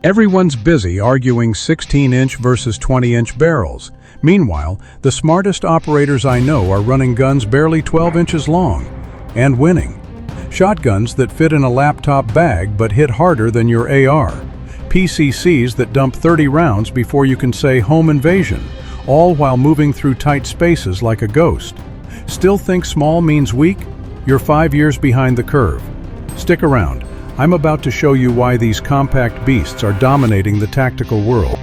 Everyone's busy arguing 16-inch versus 20-inch barrels. Meanwhile, the smartest operators I know are running guns barely 12 inches long and winning. Shotguns that fit in a laptop bag but hit harder than your AR. PCCs that dump 30 rounds before you can say home invasion, all while moving through tight spaces like a ghost. Still think small means weak? You're 5 years behind the curve. Stick around. I'm about to show you why these compact beasts are dominating the tactical world.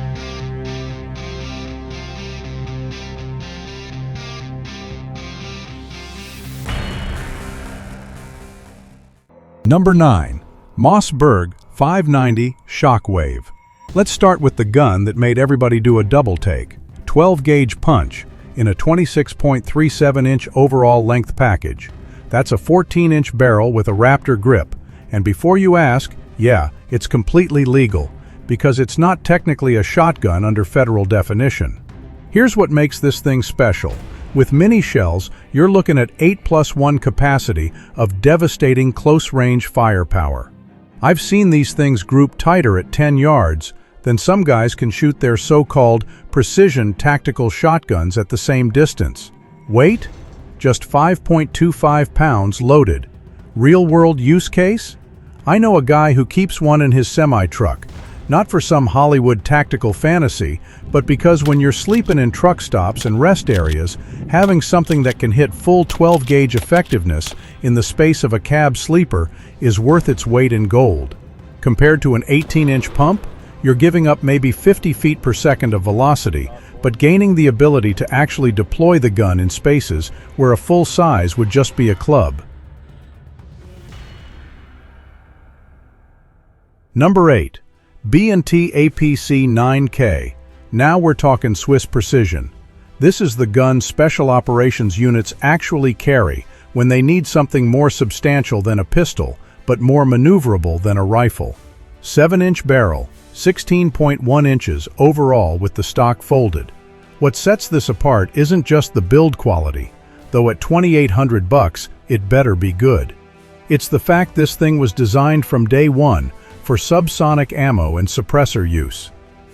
Number 9. Mossberg 590 Shockwave. Let's start with the gun that made everybody do a double take. 12-gauge punch in a 26.37-inch overall length package. That's a 14-inch barrel with a Raptor grip. And before you ask, yeah, it's completely legal, because it's not technically a shotgun under federal definition. Here's what makes this thing special. With mini shells, you're looking at 8+1 capacity of devastating close-range firepower. I've seen these things group tighter at 10 yards than some guys can shoot their so-called precision tactical shotguns at the same distance. Weight? Just 5.25 pounds loaded. Real-world use case? I know a guy who keeps one in his semi-truck, not for some Hollywood tactical fantasy, but because when you're sleeping in truck stops and rest areas, having something that can hit full 12-gauge effectiveness in the space of a cab sleeper is worth its weight in gold. Compared to an 18-inch pump, you're giving up maybe 50 feet per second of velocity, but gaining the ability to actually deploy the gun in spaces where a full size would just be a club. Number 8. B&T APC 9K. Now we're talking Swiss precision. This is the gun special operations units actually carry when they need something more substantial than a pistol, but more maneuverable than a rifle. 7-inch barrel, 16.1 inches overall with the stock folded. What sets this apart isn't just the build quality, though at $2,800 it better be good. It's the fact this thing was designed from day one for subsonic ammo and suppressor use.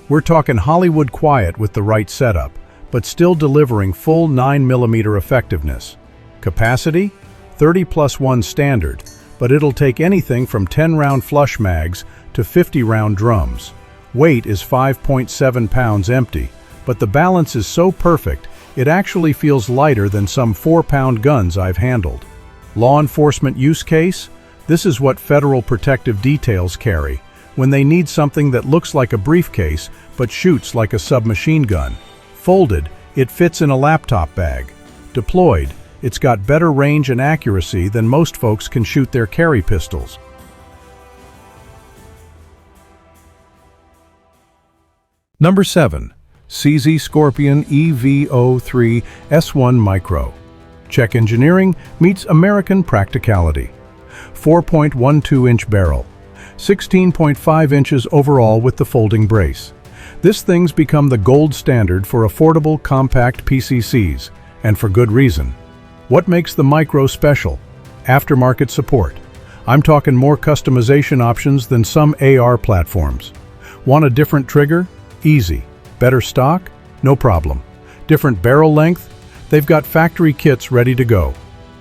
We're talking Hollywood quiet with the right setup, but still delivering full 9mm effectiveness. Capacity? 30+1 standard, but it'll take anything from 10-round flush mags to 50-round drums. Weight is 5.7 pounds empty, but the balance is so perfect, it actually feels lighter than some 4-pound guns I've handled. Law enforcement use case? This is what federal protective details carry when they need something that looks like a briefcase but shoots like a submachine gun. Folded, it fits in a laptop bag. Deployed, it's got better range and accuracy than most folks can shoot their carry pistols. Number 7. CZ Scorpion EV03 S1 Micro. Czech engineering meets American practicality. 4.12-inch barrel, 16.5 inches overall with the folding brace. This thing's become the gold standard for affordable compact PCCs, and for good reason. What makes the Micro special? Aftermarket support. I'm talking more customization options than some AR platforms. Want a different trigger? Easy. Better stock? No problem. Different barrel length? They've got factory kits ready to go.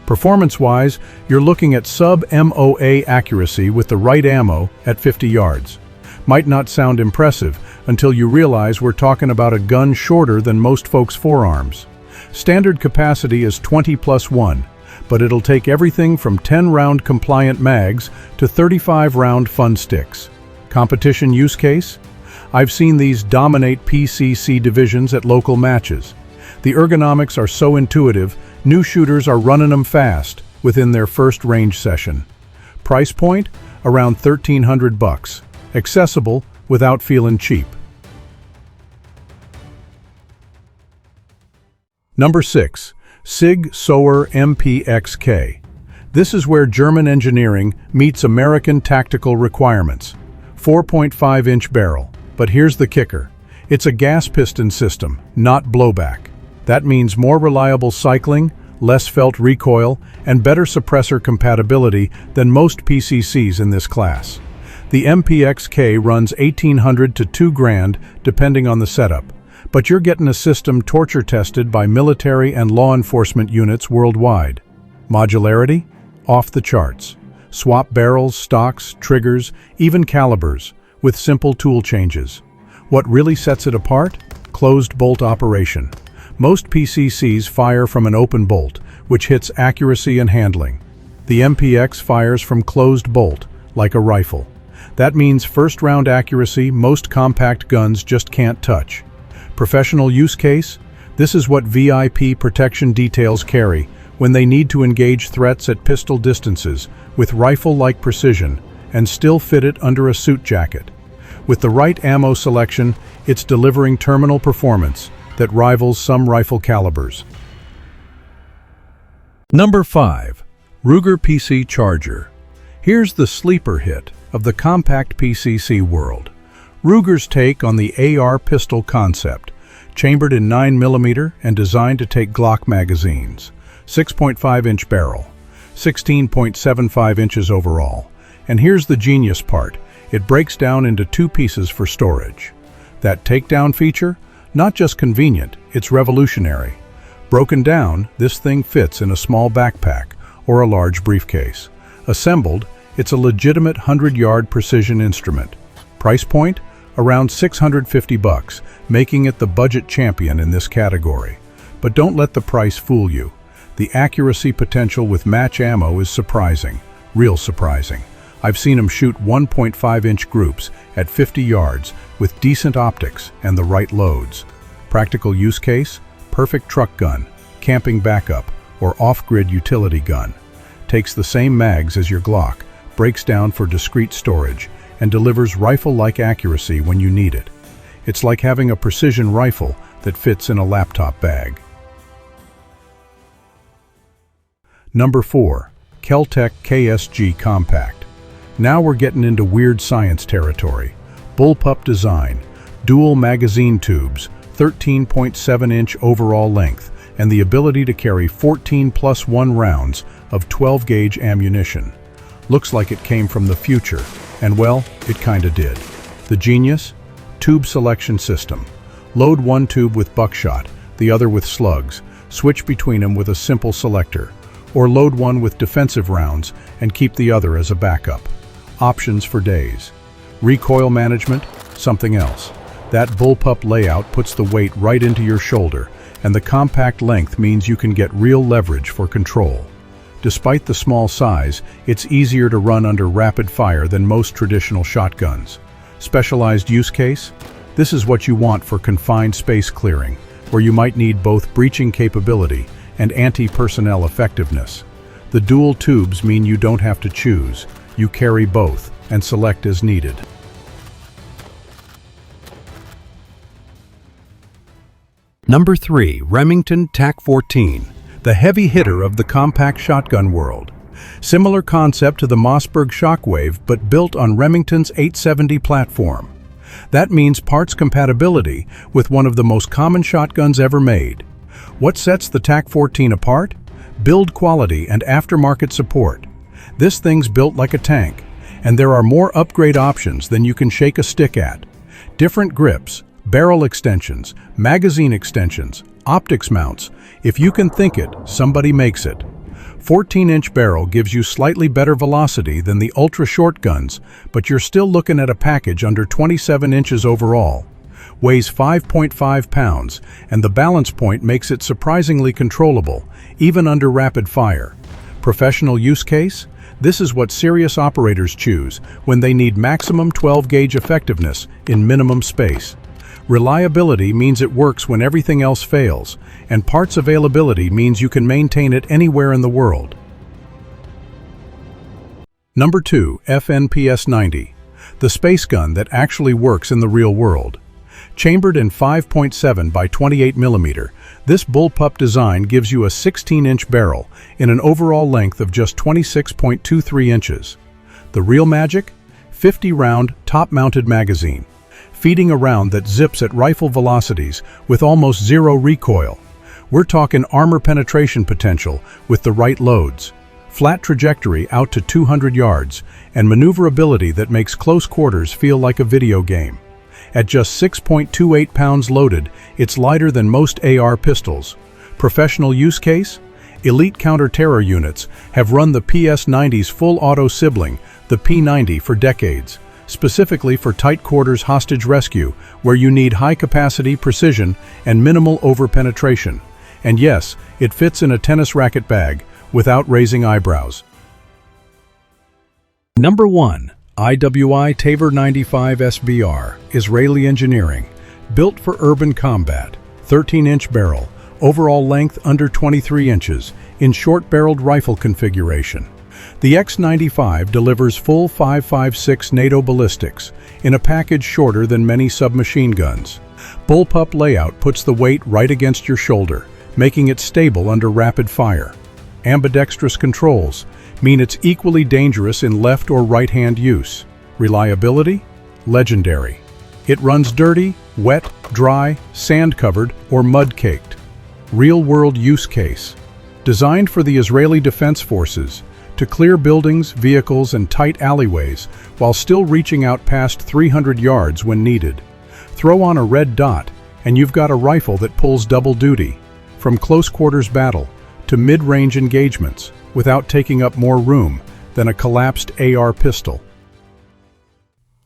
Performance-wise, you're looking at sub-MOA accuracy with the right ammo at 50 yards. Might not sound impressive until you realize we're talking about a gun shorter than most folks' forearms. Standard capacity is 20+1, but it'll take everything from 10-round compliant mags to 35-round fun sticks. Competition use case? I've seen these dominate PCC divisions at local matches. The ergonomics are so intuitive, new shooters are running them fast within their first range session. Price point? Around $1,300. Accessible without feeling cheap. Number 6. Sig Sauer MPX K. This is where German engineering meets American tactical requirements. 4.5-inch barrel. But here's the kicker. It's a gas piston system, not blowback. That means more reliable cycling, less felt recoil, and better suppressor compatibility than most PCCs in this class. The MPX K runs $1,800 to $2,000 depending on the setup, but you're getting a system torture tested by military and law enforcement units worldwide. Modularity? Off the charts. Swap barrels, stocks, triggers, even calibers, with simple tool changes. What really sets it apart? Closed bolt operation. Most PCCs fire from an open bolt, which hits accuracy and handling. The MPX fires from closed bolt, like a rifle. That means first-round accuracy most compact guns just can't touch. Professional use case? This is what VIP protection details carry when they need to engage threats at pistol distances with rifle-like precision and still fit it under a suit jacket. With the right ammo selection, it's delivering terminal performance that rivals some rifle calibers. Number 5. Ruger PC Charger. Here's the sleeper hit of the compact PCC world. Ruger's take on the AR pistol concept, chambered in 9mm and designed to take Glock magazines. 6.5-inch barrel, 16.75 inches overall. And here's the genius part. It breaks down into two pieces for storage. That takedown feature? Not just convenient, it's revolutionary. Broken down, this thing fits in a small backpack or a large briefcase. Assembled, it's a legitimate 100-yard precision instrument. Price point? Around $650, making it the budget champion in this category. But don't let the price fool you. The accuracy potential with match ammo is surprising, real surprising. I've seen them shoot 1.5-inch groups at 50 yards with decent optics and the right loads. Practical use case? Perfect truck gun, camping backup, or off-grid utility gun. Takes the same mags as your Glock, breaks down for discrete storage, and delivers rifle-like accuracy when you need it. It's like having a precision rifle that fits in a laptop bag. Number 4. Kel-Tec KSG Compact. Now we're getting into weird science territory. Bullpup design, dual magazine tubes, 13.7-inch overall length, and the ability to carry 14+1 rounds of 12-gauge ammunition. Looks like it came from the future, and well, it kinda did. The genius? Tube selection system. Load one tube with buckshot, the other with slugs, switch between them with a simple selector, or load one with defensive rounds and keep the other as a backup. Options for days. Recoil management? Something else. That bullpup layout puts the weight right into your shoulder, and the compact length means you can get real leverage for control. Despite the small size, it's easier to run under rapid fire than most traditional shotguns. Specialized use case? This is what you want for confined space clearing, where you might need both breaching capability and anti-personnel effectiveness. The dual tubes mean you don't have to choose. You carry both and select as needed. Number 3. Remington Tac-14. The heavy hitter of the compact shotgun world. Similar concept to the Mossberg Shockwave, but built on Remington's 870 platform. That means parts compatibility with one of the most common shotguns ever made. What sets the Tac-14 apart? Build quality and aftermarket support. This thing's built like a tank, and there are more upgrade options than you can shake a stick at. Different grips, barrel extensions, magazine extensions, optics mounts. If you can think it, somebody makes it. 14-inch barrel gives you slightly better velocity than the ultra-short guns, but you're still looking at a package under 27 inches overall. Weighs 5.5 pounds, and the balance point makes it surprisingly controllable, even under rapid fire. Professional use case? This is what serious operators choose when they need maximum 12-gauge effectiveness in minimum space. Reliability means it works when everything else fails, and parts availability means you can maintain it anywhere in the world. Number 2. FNPS 90. The space gun that actually works in the real world. Chambered in 5.7 by 28mm, this bullpup design gives you a 16-inch barrel in an overall length of just 26.23 inches. The real magic? 50-round top-mounted magazine, feeding a round that zips at rifle velocities with almost zero recoil. We're talking armor penetration potential with the right loads. flat trajectory out to 200 yards, and maneuverability that makes close quarters feel like a video game. At just 6.28 pounds loaded, it's lighter than most AR pistols. Professional use case? Elite counter-terror units have run the PS90's full-auto sibling, the P90, for decades, specifically for tight quarters hostage rescue, where you need high-capacity precision and minimal over-penetration. And yes, it fits in a tennis racket bag, without raising eyebrows. Number 1. IWI Tavor X95 SBR, Israeli engineering, built for urban combat, 13-inch barrel, overall length under 23 inches, in short-barreled rifle configuration. The X95 delivers full 5.56 NATO ballistics, in a package shorter than many submachine guns. Bullpup layout puts the weight right against your shoulder, making it stable under rapid fire. Ambidextrous controls mean it's equally dangerous in left or right-hand use. Reliability? Legendary. It runs dirty, wet, dry, sand-covered, or mud-caked. Real-world use case. Designed for the Israeli Defense Forces to clear buildings, vehicles, and tight alleyways while still reaching out past 300 yards when needed. Throw on a red dot, and you've got a rifle that pulls double duty, from close-quarters battle to mid-range engagements, without taking up more room than a collapsed AR pistol.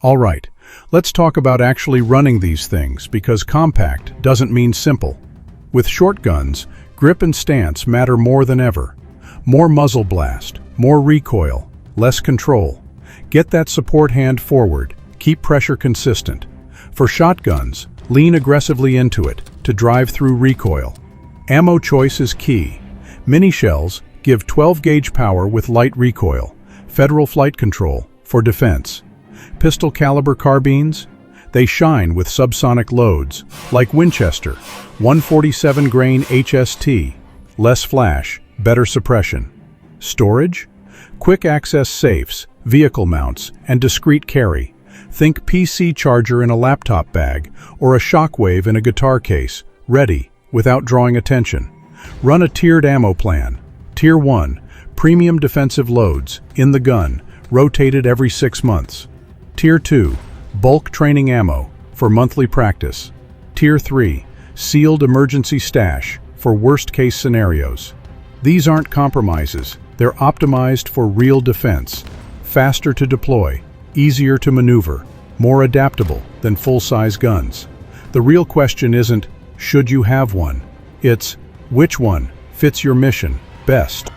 All right, let's talk about actually running these things, because compact doesn't mean simple. With short guns, grip and stance matter more than ever. More muzzle blast, more recoil, less control. Get that support hand forward, keep pressure consistent. For shotguns, lean aggressively into it to drive through recoil. Ammo choice is key. Mini shells give 12-gauge power with light recoil, federal flight control for defense. Pistol caliber carbines? They shine with subsonic loads, like Winchester, 147 grain HST, less flash, better suppression. Storage? Quick access safes, vehicle mounts, and discreet carry. Think PC charger in a laptop bag, or a Shockwave in a guitar case, ready, without drawing attention. Run a tiered ammo plan. Tier 1, premium defensive loads, in the gun, rotated every 6 months. Tier 2, bulk training ammo, for monthly practice. Tier 3, sealed emergency stash, for worst-case scenarios. These aren't compromises, they're optimized for real defense. Faster to deploy, easier to maneuver, more adaptable than full-size guns. The real question isn't, should you have one? It's, which one fits your mission best?